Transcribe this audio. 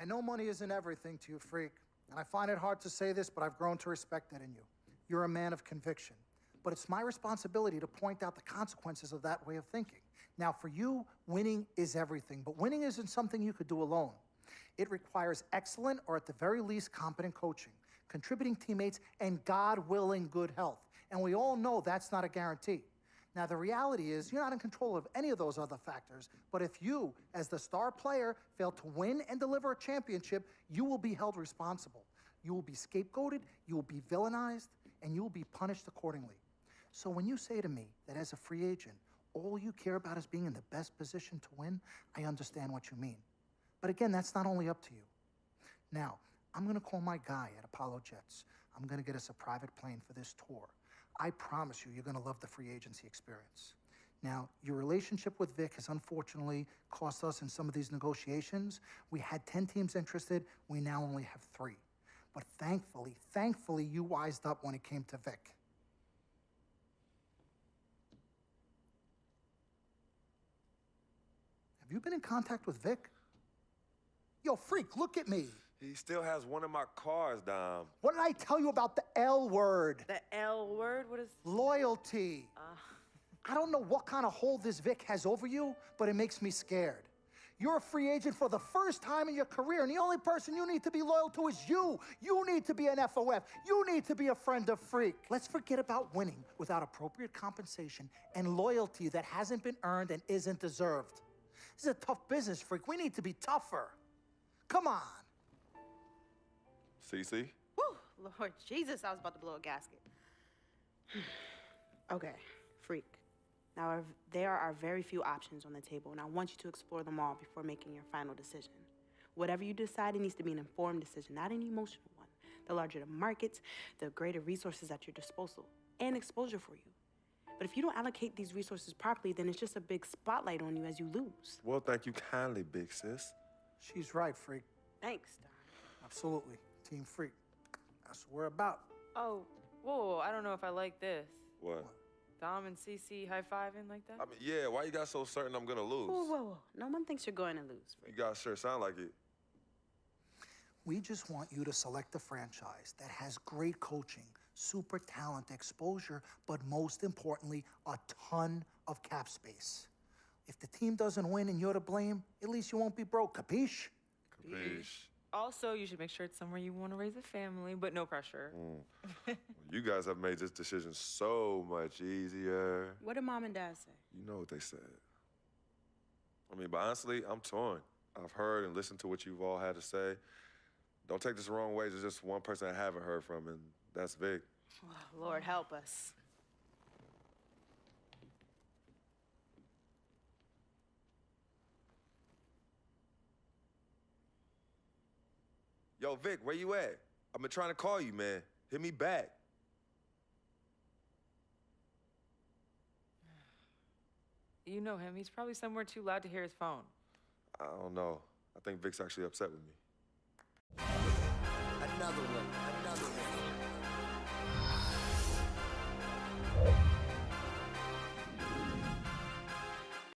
I know money isn't everything to you, Freq, and I find it hard to say this, but I've grown to respect it in you. You're a man of conviction. But it's my responsibility to point out the consequences of that way of thinking. Now, for you, winning is everything, but winning isn't something you could do alone. It requires excellent, or at the very least, competent coaching, contributing teammates, and God willing, good health. And we all know that's not a guarantee. Now, the reality is you're not in control of any of those other factors, but if you, as the star player, fail to win and deliver a championship, you will be held responsible. You will be scapegoated, you will be villainized, and you will be punished accordingly. So when you say to me that as a free agent, all you care about is being in the best position to win, I understand what you mean. But again, that's not only up to you. Now, I'm gonna call my guy at Apollo Jets. I'm gonna get us a private plane for this tour. I promise you, you're gonna love the free agency experience. Now, your relationship with Vic has unfortunately cost us in some of these negotiations. We had 10 teams interested, we now only have 3. But thankfully, you wised up when it came to Vic. Have you been in contact with Vic? Yo, Freq, look at me. He still has one of my cars, Dom. What did I tell you about the L word? The L word? What is... Loyalty. I don't know what kind of hold this Vic has over you, but it makes me scared. You're a free agent for the first time in your career, and the only person you need to be loyal to is you. You need to be an FOF. You need to be a friend of Freq. Let's forget about winning without appropriate compensation and loyalty that hasn't been earned and isn't deserved. This is a tough business, Freq. We need to be tougher. Come on. CC? Woo, Lord Jesus, I was about to blow a gasket. Okay, Freq. Now, there are very few options on the table, and I want you to explore them all before making your final decision. Whatever you decide, it needs to be an informed decision, not an emotional one. The larger the markets, the greater resources at your disposal and exposure for you. But if you don't allocate these resources properly, then it's just a big spotlight on you as you lose. Well, thank you kindly, big sis. She's right, Freq. Thanks, Don. Absolutely. Team Freq. That's what we're about. Oh, whoa, I don't know if I like this. What? Dom and CC high-fiving like that? I mean, yeah, why you got so certain I'm gonna lose? Whoa. No one thinks you're going to lose, Freq. You guys sure sound like it. We just want you to select a franchise that has great coaching, super talent, exposure, but most importantly, a ton of cap space. If the team doesn't win and you're to blame, at least you won't be broke, capiche? Capiche. Also, you should make sure it's somewhere you want to raise a family, but no pressure. Well, you guys have made this decision so much easier. What did Mom and Dad say? You know what they said. I mean, but honestly, I'm torn. I've heard and listened to what you've all had to say. Don't take this the wrong way. There's just one person I haven't heard from, and that's Vic. Oh, Lord, help us. Yo, Vic, where you at? I've been trying to call you, man. Hit me back. You know him. He's probably somewhere too loud to hear his phone. I don't know. I think Vic's actually upset with me. Another one.